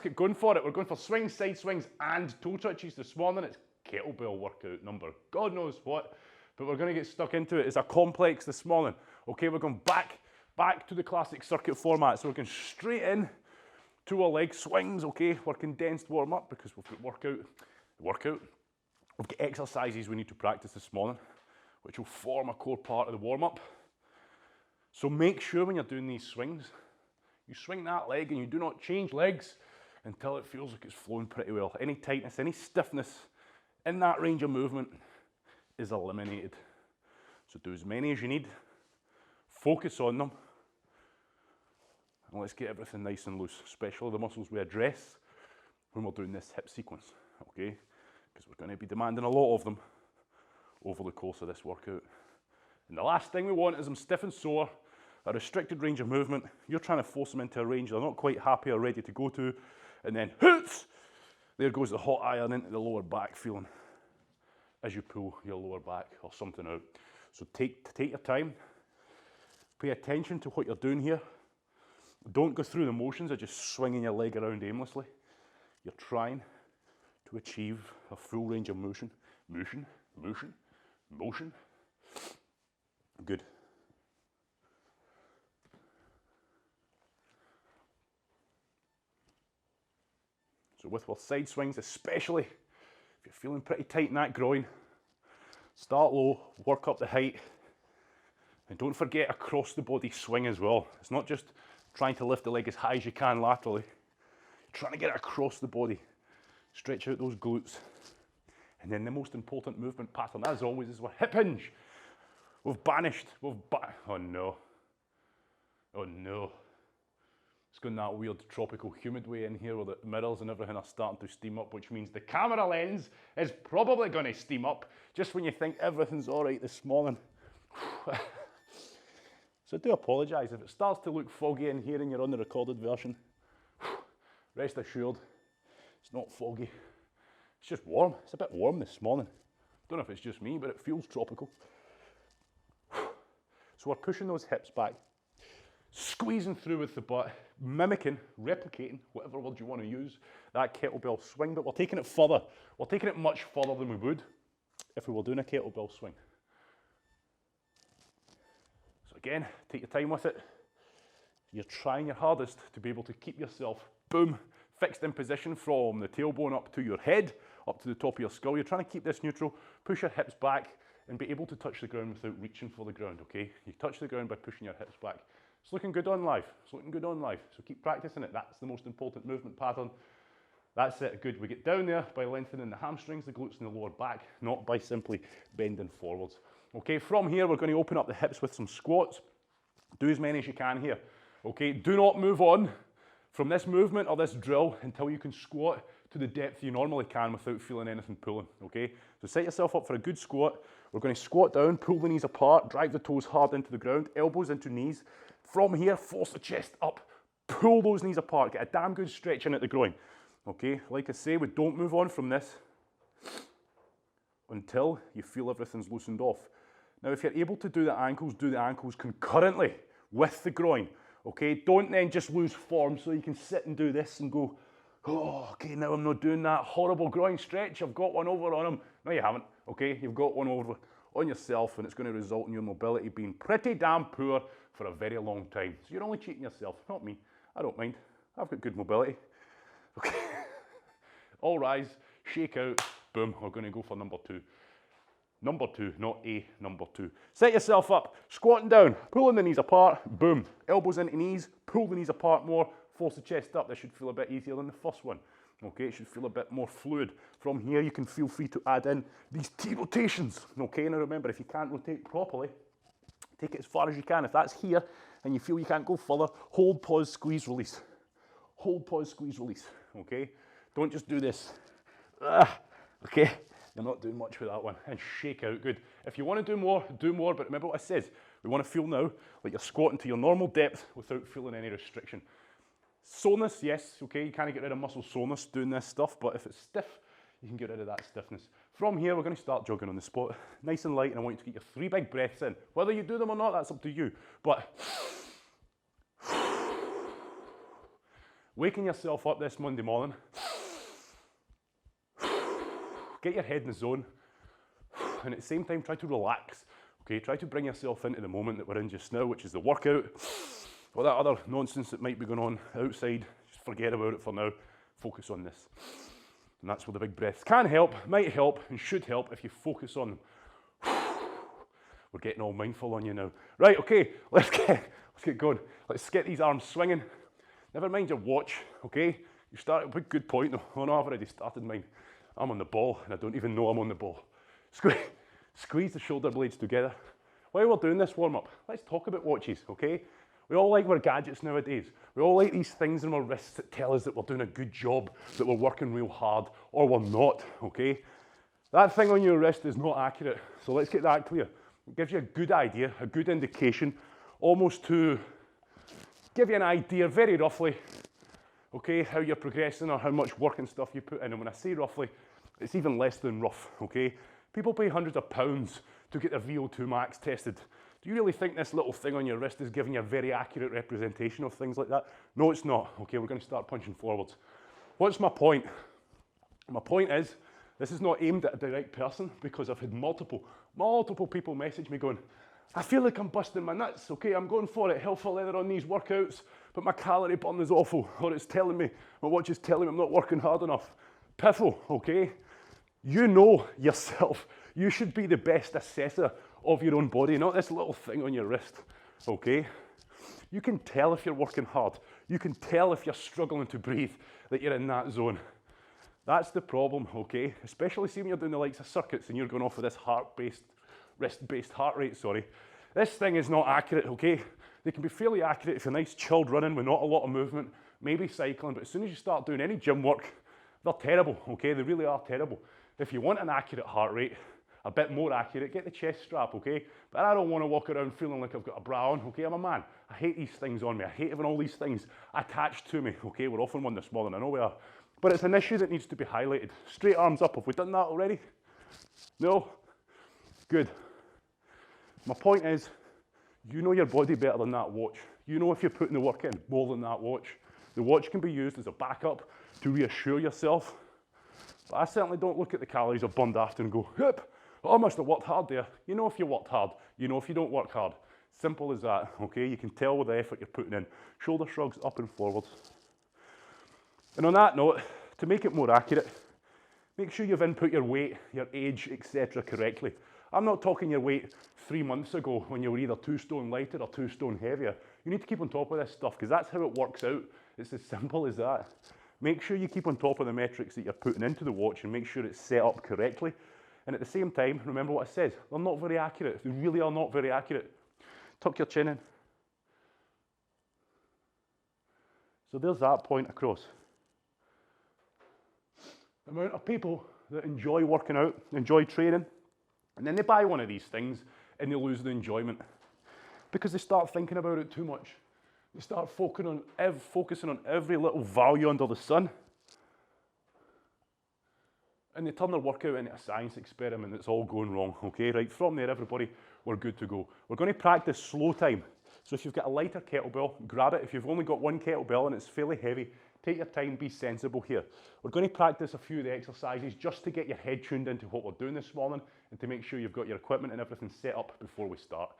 let's get going for it. We're going for swings, side swings, and toe touches this morning. It's kettlebell workout number God knows what, but we're going to get stuck into it. It's a complex this morning. Okay, we're going back to the classic circuit format. So we're going straight in to our leg swings, okay? We're condensed warm up because we've got workout. We've got exercises we need to practice this morning, which will form a core part of the warm up. So make sure when you're doing these swings, you swing that leg and you do not change legs until it feels like it's flowing pretty well. Any tightness, any stiffness in that range of movement is eliminated. So do as many as you need, focus on them, and let's get everything nice and loose, especially the muscles we address when we're doing this hip sequence, okay? Because we're going to be demanding a lot of them over the course of this workout. And the last thing we want is them stiff and sore, a restricted range of movement. You're trying to force them into a range they're not quite happy or ready to go to, and then hoots! There goes the hot iron into the lower back feeling as you pull your lower back or something out. So take your time, pay attention to what you're doing here. Don't go through the motions of just swinging your leg around aimlessly. You're trying to achieve a full range of motion. Good. So with our side swings, especially if you're feeling pretty tight in that groin, start low, work up the height, and don't forget across the body swing as well. It's not just trying to lift the leg as high as you can laterally, you're trying to get it across the body. Stretch out those glutes. And then the most important movement pattern, as always, is our hip hinge. Oh no. It's going that weird tropical humid way in here where the mirrors and everything are starting to steam up, which means the camera lens is probably going to steam up just when you think everything's all right this morning. So I do apologise if it starts to look foggy in here and you're on the recorded version. Rest assured, it's not foggy. It's just warm. It's a bit warm this morning. Don't know if it's just me, but it feels tropical. So we're pushing those hips back, squeezing through with the butt, mimicking, replicating, whatever word you want to use, that kettlebell swing, but we're taking it further. We're taking it much further than we would if we were doing a kettlebell swing. So again, take your time with it. You're trying your hardest to be able to keep yourself, boom, fixed in position from the tailbone up to your head, up to the top of your skull. You're trying to keep this neutral, push your hips back, and be able to touch the ground without reaching for the ground, okay? You touch the ground by pushing your hips back. It's looking good on live. It's looking good on live. So keep practicing it. That's the most important movement pattern. That's it. Good. We get down there by lengthening the hamstrings, the glutes, and the lower back, not by simply bending forwards. Okay, from here, we're going to open up the hips with some squats. Do as many as you can here. Okay, do not move on from this movement or this drill until you can squat to the depth you normally can without feeling anything pulling, okay? So set yourself up for a good squat. We're going to squat down, pull the knees apart, drive the toes hard into the ground, elbows into knees. From here, force the chest up, pull those knees apart, get a damn good stretch in at the groin. Okay, like I say, we don't move on from this until you feel everything's loosened off. Now, if you're able to do the ankles concurrently with the groin. Okay, don't then just lose form so you can sit and do this and go, oh, okay, now I'm not doing that horrible groin stretch. I've got one over on him. No, you haven't. Okay, you've got one over on yourself, and it's going to result in your mobility being pretty damn poor for a very long time. So you're only cheating yourself, not me. I don't mind. I've got good mobility. Okay. All rise, shake out, boom. We're going to go for number two. Number two, not a number two. Set yourself up, squatting down, pulling the knees apart, boom. Elbows into knees, pull the knees apart more, force the chest up. This should feel a bit easier than the first one. Okay, it should feel a bit more fluid. From here, you can feel free to add in these T rotations. Okay, now remember, if you can't rotate properly, take it as far as you can. If that's here and you feel you can't go further, hold, pause, squeeze, release. Hold, pause, squeeze, release. Okay, don't just do this. Okay. You're not doing much with that one. And shake out, good. If you want to do more, but remember what I said. We want to feel now like you're squatting to your normal depth without feeling any restriction. Soreness, yes, okay, you can't get rid of muscle soreness doing this stuff, but if it's stiff, you can get rid of that stiffness. From here, we're going to start jogging on the spot. Nice and light, and I want you to get your 3 big breaths in. Whether you do them or not, that's up to you. But Waking yourself up this Monday morning, get your head in the zone, and at the same time try to relax, okay? Try to bring yourself into the moment that we're in just now, which is the workout. All that other nonsense that might be going on outside, just forget about it for now. Focus on this. And that's where the big breaths can help, might help, and should help if you focus on them. We're getting all mindful on you now. Right, okay, let's get going. Let's get these arms swinging. Never mind your watch, okay? You started with a good point though. Oh no, I've already started mine. I'm on the ball and I don't even know I'm on the ball. Squeeze the shoulder blades together. While we're doing this warm up, let's talk about watches, okay? We all like our gadgets nowadays. We all like these things in our wrists that tell us that we're doing a good job, that we're working real hard, or we're not, okay? That thing on your wrist is not accurate, so let's get that clear. It gives you a good idea, a good indication, almost to give you an idea very roughly, okay, how you're progressing or how much work and stuff you put in. And when I say roughly, it's even less than rough, okay? People pay hundreds of pounds to get their VO2 max tested. Do you really think this little thing on your wrist is giving you a very accurate representation of things like that? No, it's not, okay? We're going to start punching forwards. What's my point? My point is, this is not aimed at a direct person because I've had multiple people message me going, I feel like I'm busting my nuts, okay, I'm going for it, hell for leather on these workouts, but my calorie burn is awful, or it's telling me, my watch is telling me I'm not working hard enough. Piffle, okay? You know yourself. You should be the best assessor of your own body, not this little thing on your wrist, okay? You can tell if you're working hard. You can tell if you're struggling to breathe, that you're in that zone. That's the problem, okay? Especially see when you're doing the likes of circuits and you're going off of this wrist-based heart rate, sorry. This thing is not accurate, okay? They can be fairly accurate if you're nice chilled running with not a lot of movement, maybe cycling, but as soon as you start doing any gym work, they're terrible, okay? They really are terrible. If you want an accurate heart rate, a bit more accurate, get the chest strap, okay? But I don't want to walk around feeling like I've got a bra on, okay? I'm a man. I hate these things on me. I hate having all these things attached to me, okay? We're off on one this morning, I know we are. But it's an issue that needs to be highlighted. Straight arms up, have we done that already? No? Good. My point is, you know your body better than that watch. You know if you're putting the work in more than that watch. The watch can be used as a backup to reassure yourself. But I certainly don't look at the calories I've burned after and go, yep, I must have worked hard there. You know if you worked hard. You know if you don't work hard. Simple as that, okay? You can tell with the effort you're putting in. Shoulder shrugs up and forwards. And on that note, to make it more accurate, make sure you've input your weight, your age, etc. correctly. I'm not talking your weight 3 months ago when you were either 2 stone lighter or 2 stone heavier. You need to keep on top of this stuff because that's how it works out. It's as simple as that. Make sure you keep on top of the metrics that you're putting into the watch and make sure it's set up correctly. And at the same time, remember what I said, they're not very accurate. They really are not very accurate. Tuck your chin in. So there's that point across. The amount of people that enjoy working out, enjoy training, and then they buy one of these things and they lose the enjoyment because they start thinking about it too much. They start focusing on every little value under the sun, and they turn their workout into a science experiment that's all going wrong, okay? Right, from there, everybody, we're good to go. We're going to practice slow time. So if you've got a lighter kettlebell, grab it. If you've only got one kettlebell and it's fairly heavy, take your time, be sensible here. We're going to practice a few of the exercises just to get your head tuned into what we're doing this morning and to make sure you've got your equipment and everything set up before we start.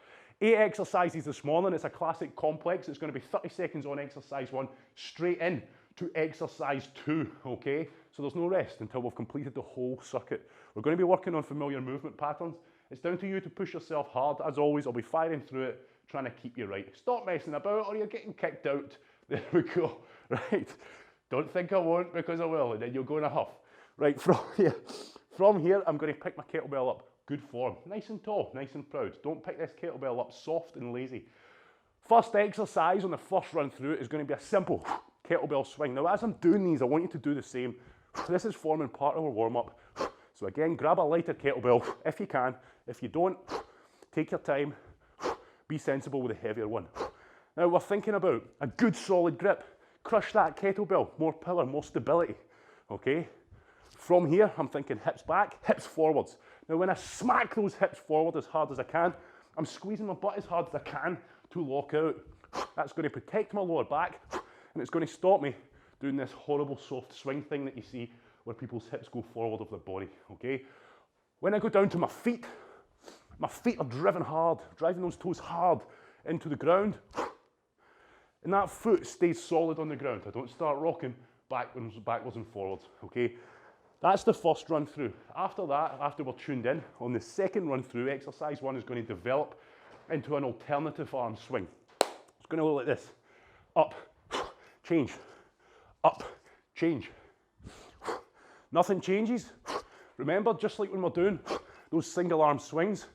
8 exercises this morning. It's a classic complex. It's going to be 30 seconds on exercise 1, straight in to exercise 2, okay? So there's no rest until we've completed the whole circuit. We're going to be working on familiar movement patterns. It's down to you to push yourself hard. As always, I'll be firing through it, trying to keep you right. Stop messing about or you're getting kicked out. There we go, right? Don't think I won't because I will, and then you'll go in a huff. Right, from here, I'm going to pick my kettlebell up. Good form, nice and tall, nice and proud. Don't pick this kettlebell up soft and lazy. First exercise on the first run through is going to be a simple kettlebell swing. Now, as I'm doing these, I want you to do the same. This is forming part of our warm-up. So again, grab a lighter kettlebell if you can. If you don't, take your time. Be sensible with a heavier one. Now, we're thinking about a good solid grip. Crush that kettlebell, more power, more stability, okay? From here, I'm thinking hips back, hips forwards. Now, when I smack those hips forward as hard as I can, I'm squeezing my butt as hard as I can to lock out. That's going to protect my lower back, and it's going to stop me doing this horrible soft swing thing that you see where people's hips go forward of their body, okay? When I go down to my feet are driven hard, driving those toes hard into the ground, and that foot stays solid on the ground. I don't start rocking backwards and forwards, okay? That's the first run through. After that, after we're tuned in, on the second run through, exercise 1 is going to develop into an alternative arm swing. It's going to look like this. Up, change, up, change. Nothing changes. Remember, just like when we're doing those single arm swings,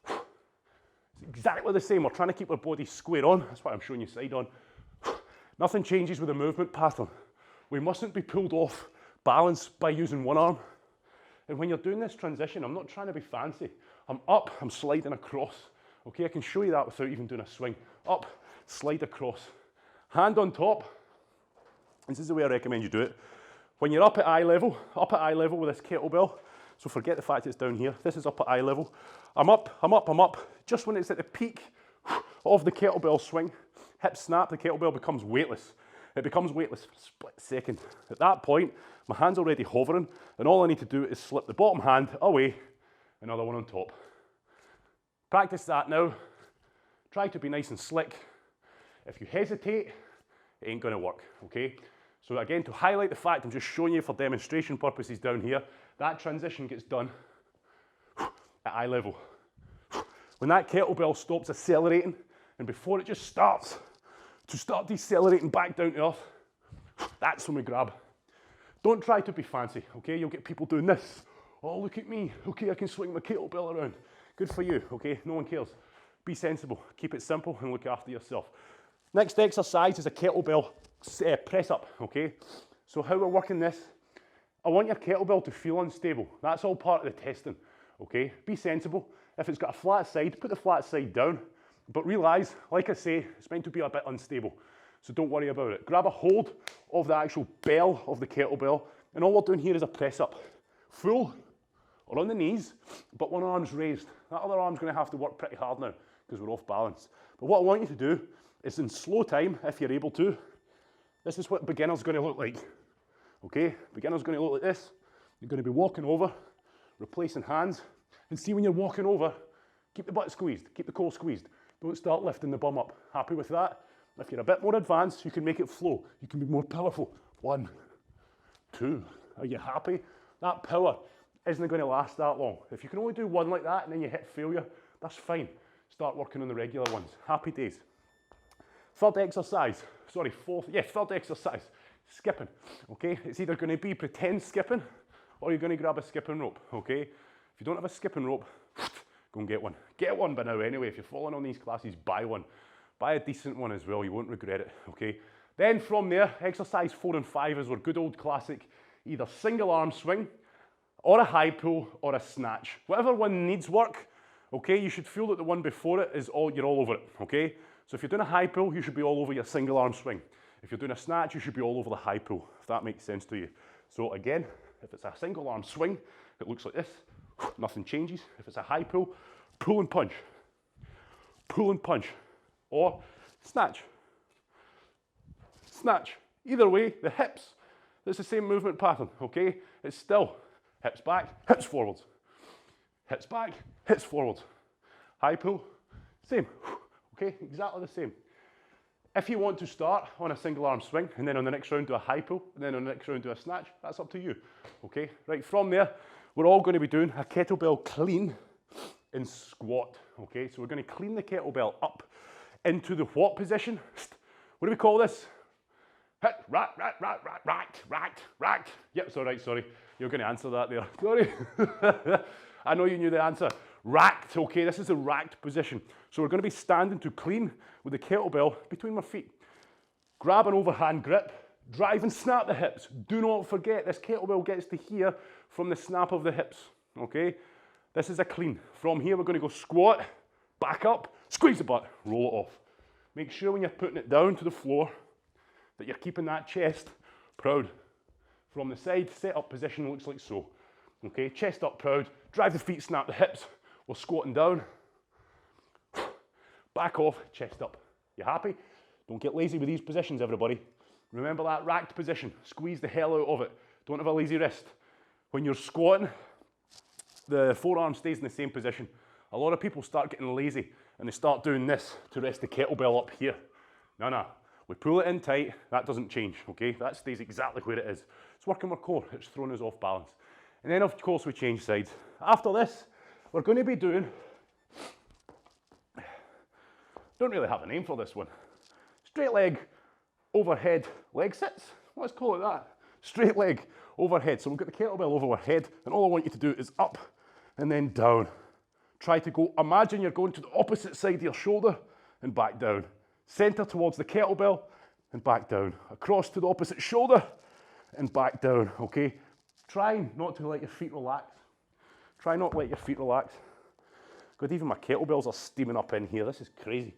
it's exactly the same. We're trying to keep our body square on. That's why I'm showing you side on. Nothing changes with the movement pattern. We mustn't be pulled off balance by using one arm. And when you're doing this transition, I'm not trying to be fancy. I'm up, I'm sliding across. Okay, I can show you that without even doing a swing. Up, slide across. Hand on top. This is the way I recommend you do it. When you're up at eye level with this kettlebell, so forget the fact it's down here. This is up at eye level. I'm up, I'm up, I'm up. Just when it's at the peak of the kettlebell swing, hip snap, the kettlebell becomes weightless. It becomes weightless for a split second. At that point, my hand's already hovering, and all I need to do is slip the bottom hand away, another one on top. Practice that now. Try to be nice and slick. If you hesitate, it ain't gonna work, okay? So again, to highlight the fact, I'm just showing you for demonstration purposes down here, that transition gets done at eye level. When that kettlebell stops accelerating, and before it just starts to start decelerating back down to earth, that's when we grab. Don't try to be fancy, okay? You'll get people doing this. Oh, look at me. Okay, I can swing my kettlebell around. Good for you, okay? No one cares. Be sensible, keep it simple, and look after yourself. Next exercise is a kettlebell press up, okay? So how we're working this, I want your kettlebell to feel unstable. That's all part of the testing, okay? Be sensible. If it's got a flat side, put the flat side down, but realize, like I say, it's meant to be a bit unstable. So don't worry about it. Grab a hold of the actual bell of the kettlebell, and all we're doing here is a press up. Full or on the knees, but one arm's raised. That other arm's gonna have to work pretty hard now because we're off balance. But what I want you to do is in slow time, if you're able to, this is what beginner's gonna look like. Okay, beginner's gonna look like this. You're gonna be walking over, replacing hands, and see when you're walking over, keep the butt squeezed, keep the core squeezed. Don't start lifting the bum up. Happy with that? If you're a bit more advanced, you can make it flow. You can be more powerful. 1, 2. Are you happy? That power isn't going to last that long. If you can only do one like that and then you hit failure, that's fine. Start working on the regular ones. Happy days. Third exercise. Skipping. Okay? It's either going to be pretend skipping or you're going to grab a skipping rope. Okay? If you don't have a skipping rope, go and get one. Get one by now anyway. If you're following on these classes, buy one. Buy a decent one as well, you won't regret it, okay? Then from there, exercise 4 and 5 is our good old classic, either single arm swing, or a high pull, or a snatch. Whatever one needs work, okay, you should feel that the one before it is you're all over it, okay? So if you're doing a high pull, you should be all over your single arm swing. If you're doing a snatch, you should be all over the high pull, if that makes sense to you. So again, if it's a single arm swing, it looks like this, nothing changes. If it's a high pull, pull and punch. Pull and punch. Or snatch. Snatch. Either way, the hips, it's the same movement pattern, okay? It's still hips back, hips forwards. Hips back, hips forwards. High pull, same, okay? Exactly the same. If you want to start on a single arm swing and then on the next round do a high pull and then on the next round do a snatch, that's up to you, okay? Right, from there, we're all going to be doing a kettlebell clean and squat, okay? So we're going to clean the kettlebell up into the what position? What do we call this? Racked. Yep, sorry. You're going to answer that there. Sorry. I know you knew the answer. Racked, okay, this is the racked position. So we're going to be standing to clean with the kettlebell between my feet. Grab an overhand grip, drive and snap the hips. Do not forget, this kettlebell gets to here from the snap of the hips, okay? This is a clean. From here, we're going to go squat, back up, squeeze the butt, roll it off. Make sure when you're putting it down to the floor that you're keeping that chest proud. From the side, set up position looks like so. Okay, chest up proud, drive the feet, snap the hips. We're squatting down. Back off, chest up. You happy? Don't get lazy with these positions, everybody. Remember that racked position. Squeeze the hell out of it. Don't have a lazy wrist. When you're squatting, the forearm stays in the same position. A lot of people start getting lazy and they start doing this to rest the kettlebell up here. No. We pull it in tight, that doesn't change, okay? That stays exactly where it is. It's working our core, it's throwing us off balance. And then of course we change sides. After this, we're going to be doing, don't really have a name for this one. Straight leg, overhead leg sits. Let's call it that. Straight leg, overhead. So we've got the kettlebell over our head, and all I want you to do is up and then down. Try to go, imagine you're going to the opposite side of your shoulder and back down. Center towards the kettlebell and back down. Across to the opposite shoulder and back down, okay? Try not to let your feet relax. Try not to let your feet relax. God, even my kettlebells are steaming up in here. This is crazy.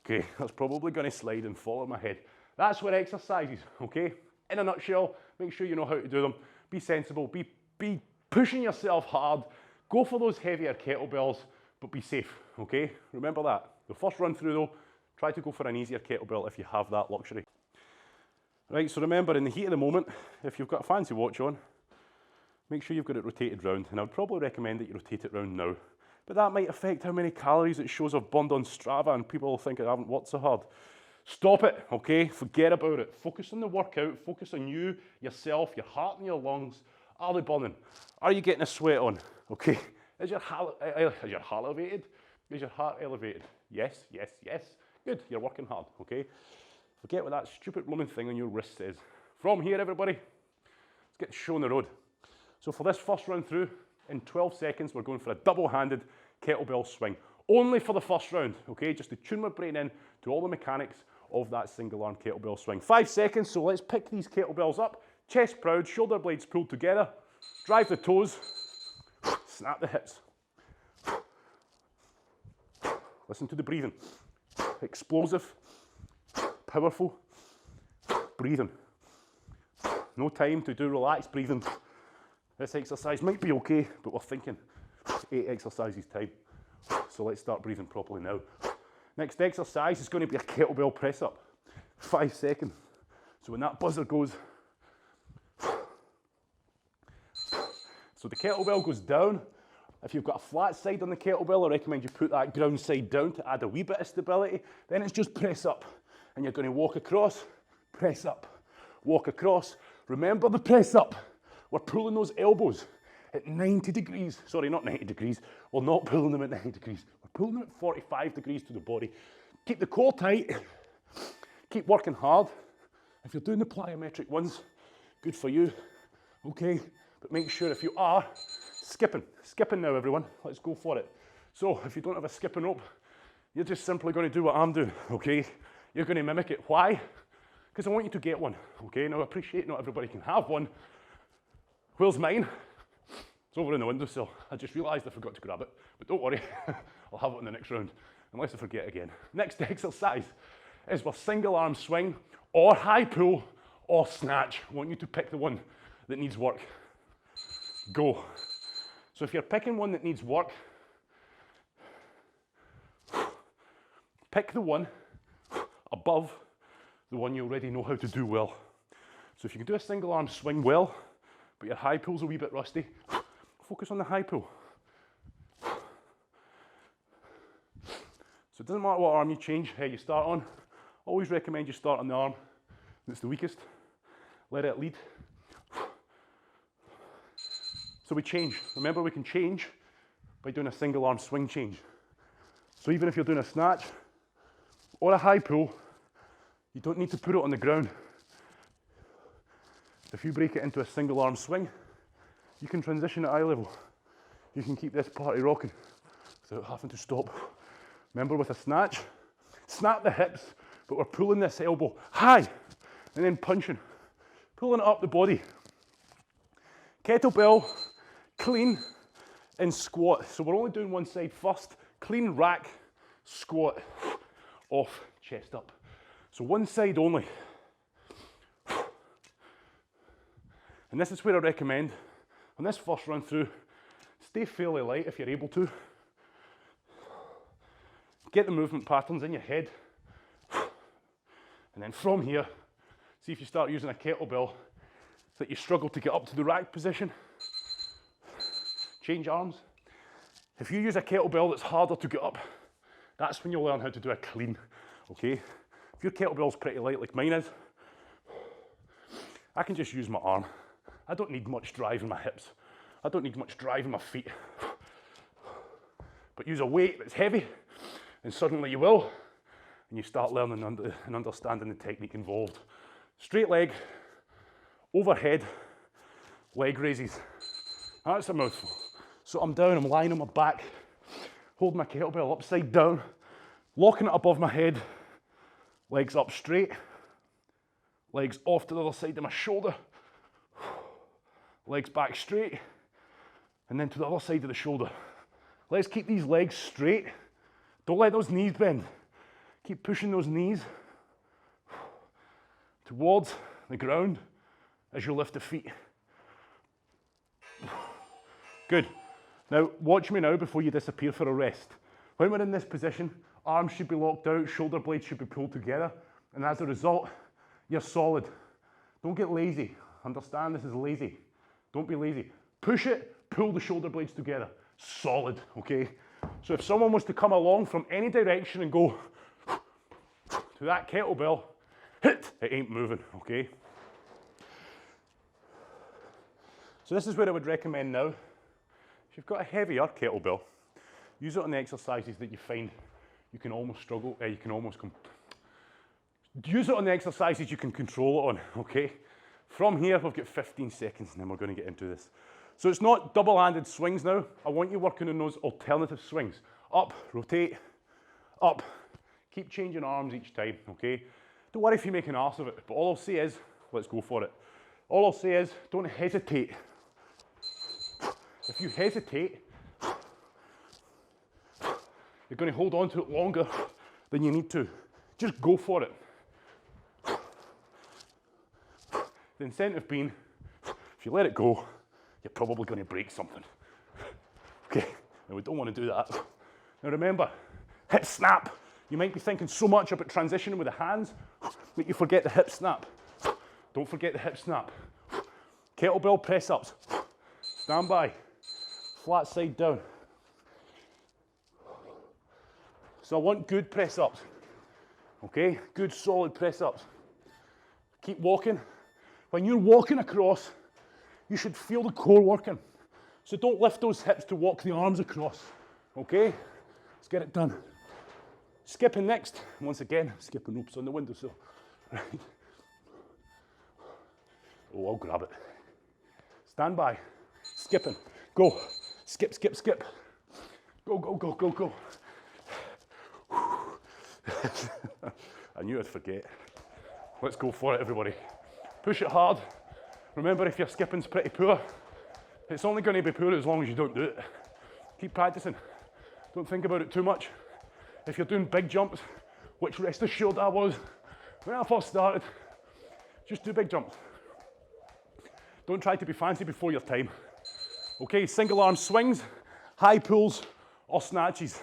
Okay, that's probably going to slide and fall on my head. That's what exercises, okay? In a nutshell, make sure you know how to do them. Be sensible, be pushing yourself hard. Go for those heavier kettlebells, but be safe, okay? Remember that. The first run through though, try to go for an easier kettlebell if you have that luxury. Right, so remember, in the heat of the moment, if you've got a fancy watch on, make sure you've got it rotated round, and I would probably recommend that you rotate it round now. But that might affect how many calories it shows I've burned on Strava, and people will think I haven't worked so hard. Stop it, okay? Forget about it. Focus on the workout, focus on you, yourself, your heart and your lungs. Are they burning? Are you getting a sweat on? Okay? Is your heart elevated? Is your heart elevated? Yes. Good, you're working hard, okay? Forget what that stupid blooming thing on your wrist says. From here, everybody, let's get the show on the road. So for this first run through, in 12 seconds, we're going for a double-handed kettlebell swing. Only for the first round, okay? Just to tune my brain in to all the mechanics of that single arm kettlebell swing. 5 seconds, so let's pick these kettlebells up. Chest proud, shoulder blades pulled together. Drive the toes, snap the hips. Listen to the breathing. Explosive, powerful, breathing. No time to do relaxed breathing. This exercise might be okay, but we're thinking 8 exercises time. So let's start breathing properly now. Next exercise is going to be a kettlebell press up. 5 seconds. So when that buzzer goes, so the kettlebell goes down. If you've got a flat side on the kettlebell, I recommend you put that ground side down to add a wee bit of stability. Then it's just press up. And you're going to walk across, press up, walk across. Remember the press up. We're pulling those elbows at 90 degrees. Sorry, not 90 degrees. We're not pulling them at 90 degrees. We're pulling them at 45 degrees to the body. Keep the core tight. Keep working hard. If you're doing the plyometric ones, good for you. Okay, but make sure if you are, skipping now everyone. Let's go for it. So if you don't have a skipping rope, you're just simply going to do what I'm doing, okay? You're going to mimic it. Why? Because I want you to get one, okay? Now I appreciate not everybody can have one. Where's mine? It's over in the windowsill. I just realised I forgot to grab it, but don't worry, I'll have it in the next round, unless I forget again. Next exercise is our single arm swing, or high pull, or snatch. I want you to pick the one that needs work. Go. So if you're picking one that needs work, pick the one above the one you already know how to do well. So if you can do a single arm swing well, but your high pull's a wee bit rusty, focus on the high pull. So it doesn't matter what arm you change, how you start on. Always recommend you start on the arm that's the weakest. Let it lead. So we change. Remember, we can change by doing a single arm swing change. So even if you're doing a snatch or a high pull, you don't need to put it on the ground. If you break it into a single arm swing, you can transition at eye level. You can keep this party rocking without having to stop. Remember, with a snatch, snap the hips, but we're pulling this elbow high and then punching, pulling it up the body. Kettlebell, clean, and squat. So we're only doing one side first. Clean, rack, squat, off, chest up. So one side only. And this is where I recommend, on this first run through, stay fairly light if you're able to. Get the movement patterns in your head. And then from here, See if you start using a kettlebell that you struggle to get up to the rack position. Change arms. If you use a kettlebell that's harder to get up, that's when you'll learn how to do a clean, okay? If your kettlebell's pretty light like mine is, I can just use my arm. I don't need much drive in my hips. I don't need much drive in my feet. But use a weight that's heavy, and suddenly you will, and you start learning and understanding the technique involved. Straight leg, overhead, leg raises. That's a mouthful. So I'm down, I'm lying on my back, holding my kettlebell upside down, locking it above my head, legs up straight, legs off to the other side of my shoulder, legs back straight, and then to the other side of the shoulder. Let's keep these legs straight. Don't let those knees bend. Keep pushing those knees towards the ground as you lift the feet. Good. Now, watch me now before you disappear for a rest. When we're in this position, arms should be locked out, shoulder blades should be pulled together, and as a result, you're solid. Don't get lazy. Understand this is lazy. Don't be lazy. Push it, pull the shoulder blades together. Solid, okay? So if someone was to come along from any direction and go to that kettlebell, it ain't moving, okay? So this is where I would recommend now. If you've got a heavier kettlebell, use it on the exercises that you find you can almost struggle, use it on the exercises you can control it on, okay? From here, we've got 15 seconds and then we're going to get into this. So it's not double-handed swings now. I want you working on those alternative swings. Up, rotate, up. Keep changing arms each time, okay? Don't worry if you make an arse of it, but all I'll say is, let's go for it. All I'll say is, don't hesitate. If you hesitate, you're going to hold on to it longer than you need to. Just go for it. The incentive being, if you let it go, you're probably going to break something. Okay, and we don't want to do that. Now remember, hip snap. You might be thinking so much about transitioning with the hands that you forget the hip snap. Don't forget the hip snap. Kettlebell press ups. Stand by. Flat side down. So I want good press ups. Okay, good solid press ups. Keep walking. When you're walking across, you should feel the core working. So don't lift those hips to walk the arms across. Okay, let's get it done. Skipping next. Once again, skipping ropes on the windowsill. Right. Oh, I'll grab it. Stand by. Skipping. Go. Skip, skip, skip. Go, go, go, go, go. I knew I'd forget. Let's go for it, everybody. Push it hard. Remember, if your skipping's pretty poor, it's only going to be poor as long as you don't do it. Keep practicing. Don't think about it too much. If you're doing big jumps, which rest assured I was when I first started, just do big jumps. Don't try to be fancy before your time. Okay, single arm swings, high pulls, or snatches.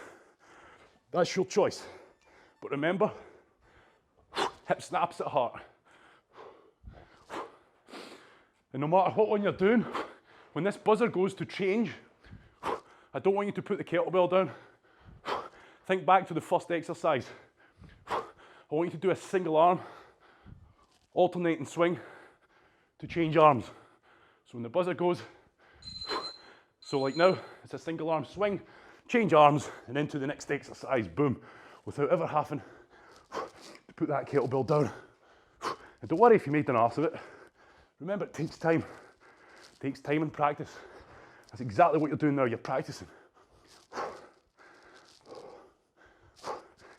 That's your choice. But remember, hip snaps at heart. And no matter what one you're doing, when this buzzer goes to change, I don't want you to put the kettlebell down. Think back to the first exercise. I want you to do a single arm, alternating swing to change arms. So when the buzzer goes, so like now, it's a single arm swing, change arms, and into the next exercise, boom, without ever having to put that kettlebell down. And don't worry if you made an arse of it. Remember, it takes time. It takes time and practice. That's exactly what you're doing now, you're practicing.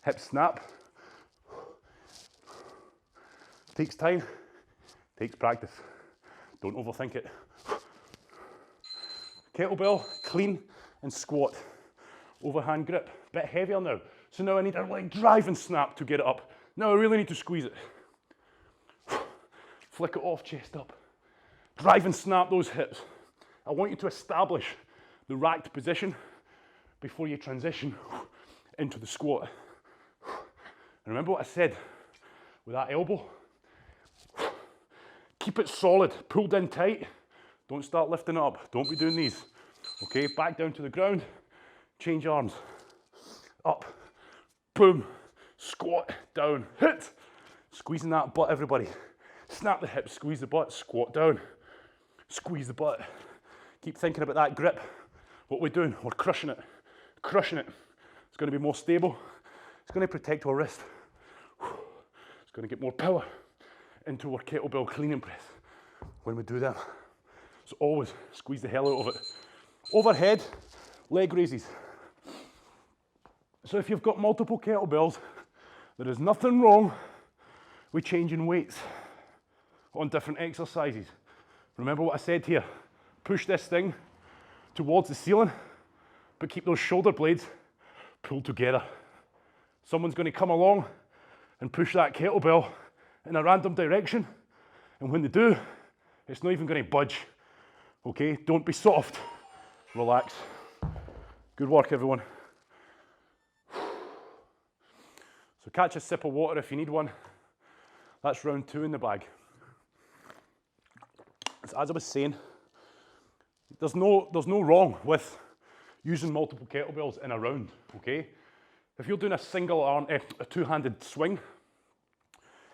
Hip snap. Takes time, takes practice. Don't overthink it. Kettlebell, clean and squat. Overhand grip, bit heavier now. So now I need a like drive and snap to get it up. Now I really need to squeeze it. Flick it off, chest up. Drive and snap those hips. I want you to establish the racked position before you transition into the squat. And remember what I said with that elbow? Keep it solid, pulled in tight. Don't start lifting it up. Don't be doing these. Okay, back down to the ground, change arms. Up, boom, squat, down, hit. Squeezing that butt, everybody. Snap the hips, squeeze the butt, squat down. Squeeze the butt. Keep thinking about that grip. What we're doing, we're crushing it. Crushing it. It's going to be more stable. It's going to protect our wrist. It's going to get more power into our kettlebell clean and press when we do that. So always squeeze the hell out of it. Overhead, leg raises. So if you've got multiple kettlebells, there is nothing wrong with changing weights on different exercises. Remember what I said here. Push this thing towards the ceiling, but keep those shoulder blades pulled together. Someone's going to come along and push that kettlebell in a random direction, and when they do, it's not even going to budge. Okay, don't be soft. Relax. Good work, everyone. So catch a sip of water if you need one. That's round 2 in the bag. So as I was saying, there's no wrong with using multiple kettlebells in a round, okay? If you're doing a single arm, a two-handed swing,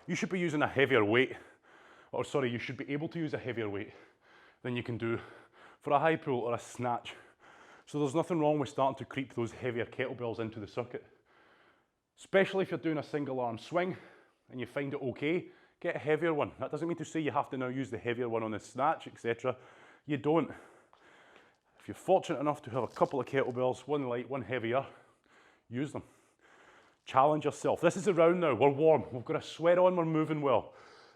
you should be using a heavier weight, or sorry, you should be able to use a heavier weight than you can do for a high pull or a snatch. So there's nothing wrong with starting to creep those heavier kettlebells into the circuit. Especially if you're doing a single arm swing and you find it okay, get a heavier one. That doesn't mean to say you have to now use the heavier one on the snatch, etc. You don't. If you're fortunate enough to have a couple of kettlebells, one light, one heavier, use them. Challenge yourself. This is the round now, we're warm, we've got a sweat on, we're moving well.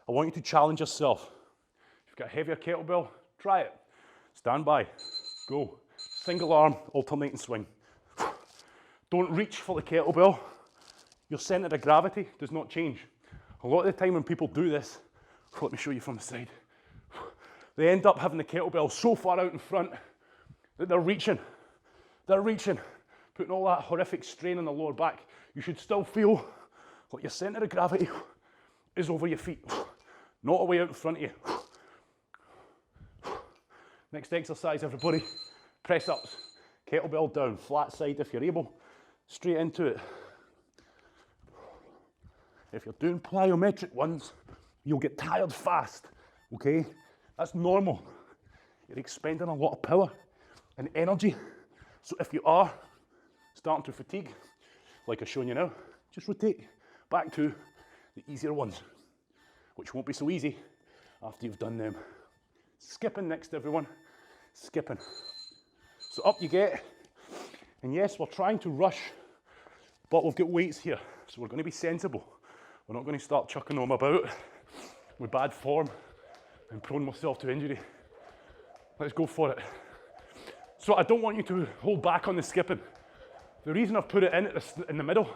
I want you to challenge yourself. If you've got a heavier kettlebell, try it. Stand by, go. Single arm, alternating swing. Don't reach for the kettlebell. Your centre of gravity does not change. A lot of the time when people do this, let me show you from the side, they end up having the kettlebell so far out in front that they're reaching, putting all that horrific strain on the lower back. You should still feel like your centre of gravity is over your feet, not away out in front of you. Next exercise, everybody, press ups. Kettlebell down, flat side if you're able, straight into it. If you're doing plyometric ones, you'll get tired fast, okay? That's normal. You're expending a lot of power and energy. So if you are starting to fatigue, like I've shown you now, just rotate back to the easier ones, which won't be so easy after you've done them. Skipping next, everyone. Skipping. So up you get. And yes, we're trying to rush, but we've got weights here, so we're going to be sensible. We're not going to start chucking them about with bad form and prone myself to injury. Let's go for it. So I don't want you to hold back on the skipping. The reason I've put it in the middle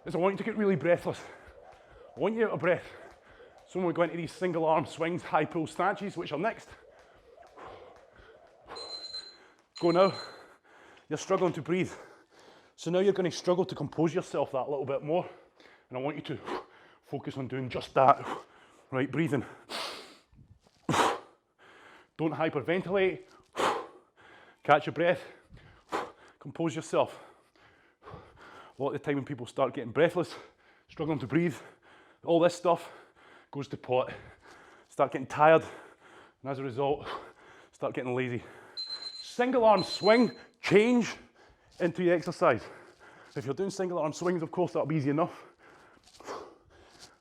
is I want you to get really breathless. I want you out of breath. So when we go into these single arm swings, high pull snatches, which are next. Go now. You're struggling to breathe. So now you're going to struggle to compose yourself that little bit more. And I want you to focus on doing just that. Right, breathing. Don't hyperventilate. Catch your breath. Compose yourself. A lot of the time when people start getting breathless, struggling to breathe, all this stuff goes to pot. Start getting tired, and as a result, start getting lazy. Single arm swing, change into your exercise. If you're doing single arm swings, of course, that'll be easy enough.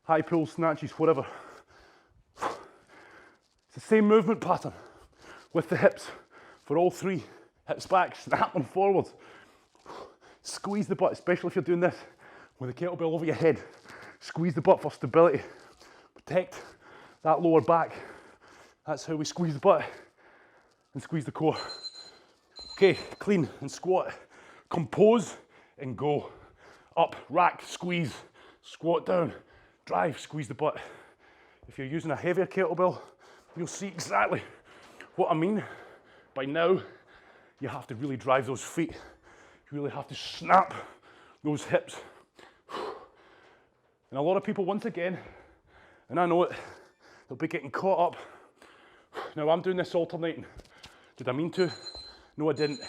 High pull, snatches, whatever. It's the same movement pattern with the hips for all three. Hips back, snap them forwards. Squeeze the butt, especially if you're doing this with a kettlebell over your head. Squeeze the butt for stability. Protect that lower back. That's how we squeeze the butt and squeeze the core. Okay, clean and squat. Compose and go. Up, rack, squeeze, squat down, drive, squeeze the butt. If you're using a heavier kettlebell, you'll see exactly what I mean. By now, you have to really drive those feet. You really have to snap those hips. And a lot of people, once again, and I know it, They'll be getting caught up. Now I'm doing this alternating. Did I mean to? No, I didn't.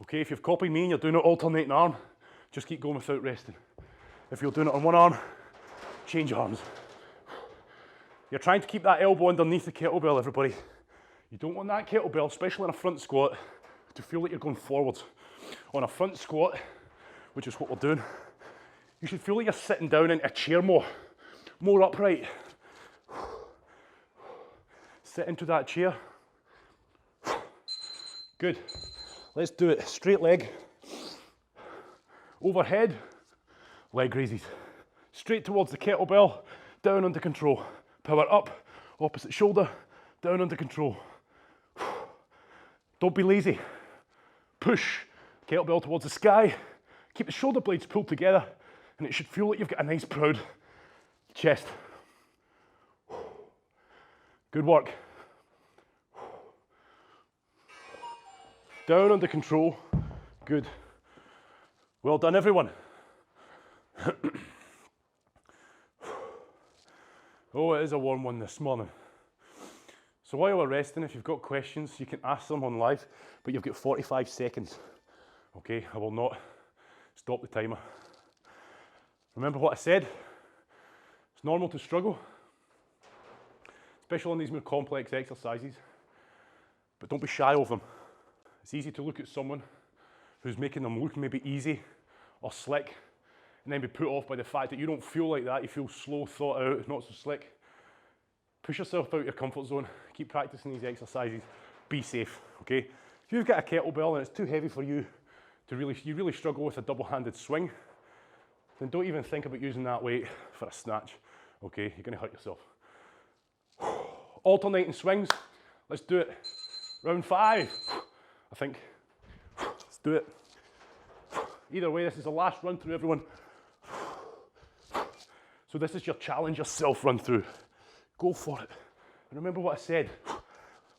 Okay, if you've copied me and you're doing it alternating arm, just keep going without resting. If you're doing it on one arm, change arms. You're trying to keep that elbow underneath the kettlebell, everybody. You don't want that kettlebell, especially in a front squat, to feel like you're going forwards. On a front squat, which is what we're doing, you should feel like you're sitting down in a chair more upright. Sit into that chair. Good. Let's do it. Straight leg. Overhead, leg raises. Straight towards the kettlebell, down under control. Power up, opposite shoulder, down under control. Don't be lazy. Push, kettlebell towards the sky. Keep the shoulder blades pulled together, and it should feel like you've got a nice proud chest. Good work. Down under control. Good. Well done, everyone. Oh, it is a warm one this morning. So while we're resting, if you've got questions, you can ask them on live, but you've got 45 seconds. Okay, I will not stop the timer. Remember what I said? It's normal to struggle, especially on these more complex exercises, but don't be shy of them. It's easy to look at someone who's making them look maybe easy or slick, and then be put off by the fact that you don't feel like that. You feel slow, thought out, not so slick. Push yourself out your comfort zone. Keep practicing these exercises. Be safe, okay? If you've got a kettlebell and it's too heavy for you to you really struggle with a double-handed swing, then don't even think about using that weight for a snatch, okay? You're gonna hurt yourself. Alternating swings. Let's do it. Round 5, I think. Let's do it. Either way, this is the last run through, everyone. So this is your challenge yourself run through. Go for it. And remember what I said.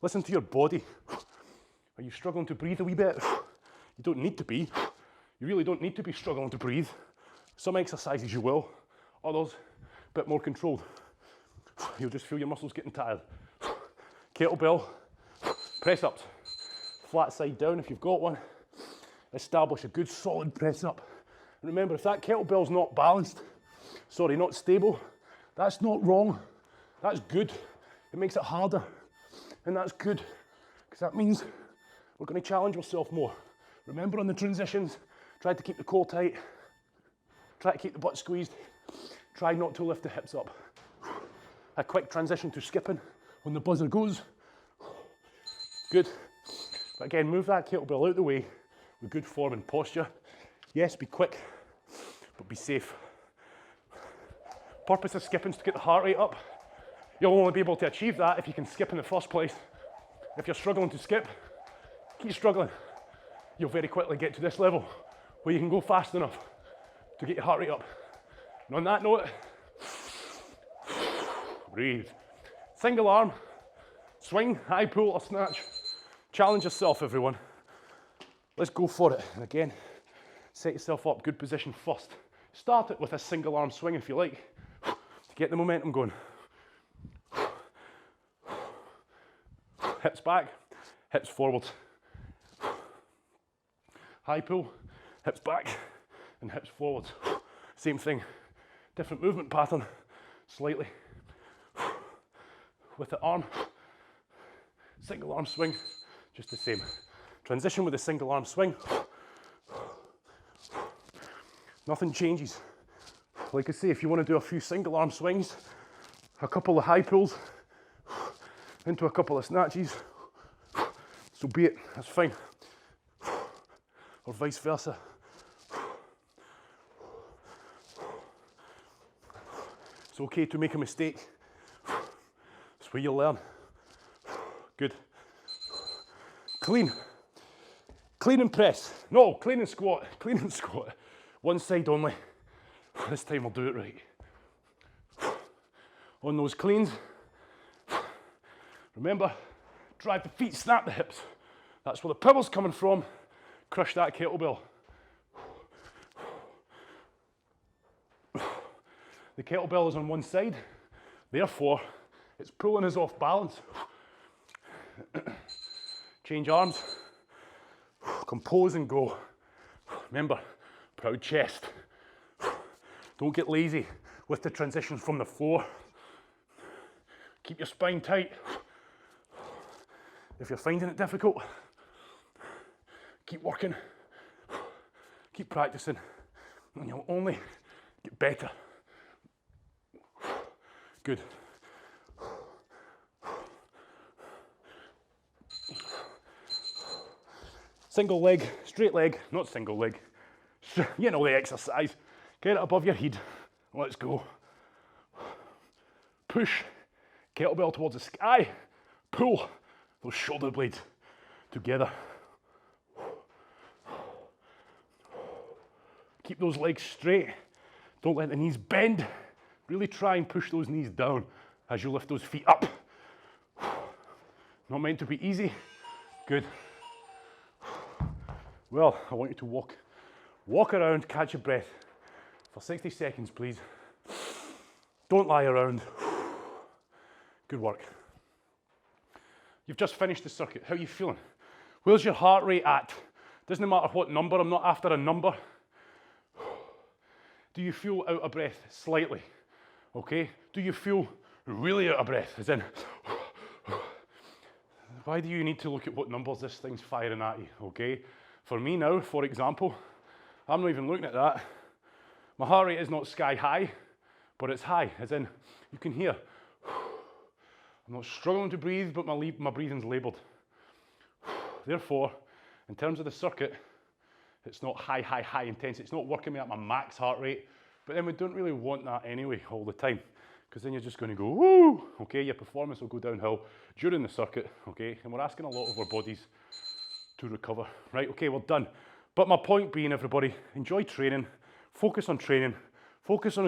Listen to your body. Are you struggling to breathe a wee bit? You don't need to be. You really don't need to be struggling to breathe. Some exercises you will, others a bit more controlled. You'll just feel your muscles getting tired. Kettlebell, press ups. Flat side down if you've got one. Establish a good solid press up. And remember, if that kettlebell's not balanced, not stable, that's not wrong. That's good. It makes it harder. And that's good, because that means we're going to challenge ourselves more. Remember, on the transitions, try to keep the core tight. Try to keep the butt squeezed. Try not to lift the hips up. A quick transition to skipping when the buzzer goes. Good. But again, move that kettlebell out the way with good form and posture. Yes, be quick, but be safe. Purpose of skipping is to get the heart rate up. You'll only be able to achieve that if you can skip in the first place. If you're struggling to skip, keep struggling. You'll very quickly get to this level where you can go fast enough to get your heart rate up. And on that note, breathe. Single arm, swing, high pull or snatch. Challenge yourself, everyone. Let's go for it. And again, set yourself up, good position first. Start it with a single arm swing if you like, to get the momentum going. Hips back, hips forwards. High pull, hips back and hips forwards. Same thing, different movement pattern, slightly. With the arm, single arm swing, just the same. Transition with a single arm swing. Nothing changes. Like I say, if you want to do a few single arm swings, a couple of high pulls, into a couple of snatches, so be it, that's fine. Or vice versa. It's okay to make a mistake. That's where you learn. Good. Clean. Clean and press. No, clean and squat. Clean and squat. One side only. This time I'll do it right. On those cleans, remember, drive the feet, snap the hips. That's where the power's coming from. Crush that kettlebell. The kettlebell is on one side, therefore, It's pulling us off balance. Change arms. Compose and go. Remember, proud chest. Don't get lazy with the transitions from the floor. Keep your spine tight. If you're finding it difficult, keep working, keep practicing, and you'll only get better. Good. Single leg, straight leg, not single leg. You know the exercise. Get it above your head. Let's go. Push, kettlebell towards the sky. Pull those shoulder blades together. Keep those legs straight. Don't let the knees bend. Really try and push those knees down as you lift those feet up. Not meant to be easy. Good. Well, I want you to walk around, catch your breath for 60 seconds, please. Don't lie around. Good work. You've just finished the circuit. How are you feeling? Where's your heart rate at? Doesn't matter what number, I'm not after a number. Do you feel out of breath slightly? Okay? Do you feel really out of breath? As in, why do you need to look at what numbers this thing's firing at you? Okay? For me now, for example, I'm not even looking at that. My heart rate is not sky high, but it's high, as in, you can hear. I'm not struggling to breathe, but my breathing's labelled. Therefore, in terms of the circuit, it's not high intensity. It's not working me at my max heart rate, but then we don't really want that anyway all the time, because then you're just going to go, woo, okay? Your performance will go downhill during the circuit, okay? And we're asking a lot of our bodies to recover. Right, okay, we're done. But my point being, everybody, enjoy training, focus on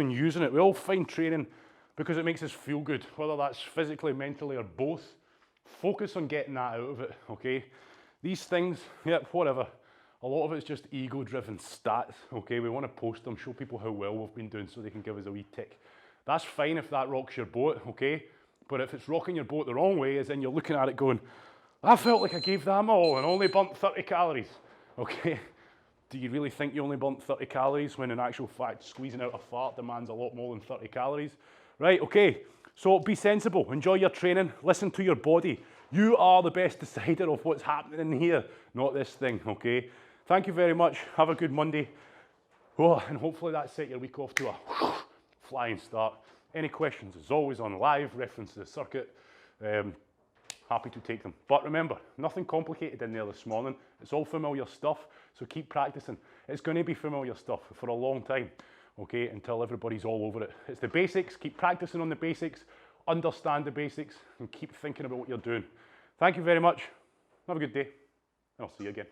using it. We all find training because it makes us feel good, whether that's physically, mentally, or both. Focus on getting that out of it, okay? These things, yeah, whatever. A lot of it's just ego-driven stats, okay? We want to post them, show people how well we've been doing so they can give us a wee tick. That's fine if that rocks your boat, okay? But if it's rocking your boat the wrong way, as in you're looking at it going, I felt like I gave that my all and only burnt 30 calories, okay? Do you really think you only burnt 30 calories when in actual fact squeezing out a fart demands a lot more than 30 calories? Right, okay, so be sensible, enjoy your training, listen to your body. You are the best decider of what's happening in here, not this thing, okay? Thank you very much, have a good Monday. Oh, and hopefully that set your week off to a flying start. Any questions, as always, on live, reference to the circuit, happy to take them. But remember, nothing complicated in there this morning. It's all familiar stuff, so keep practicing. It's going to be familiar stuff for a long time, okay, until everybody's all over it. It's the basics, keep practicing on the basics, understand the basics, and keep thinking about what you're doing. Thank you very much. Have a good day, and I'll see you again.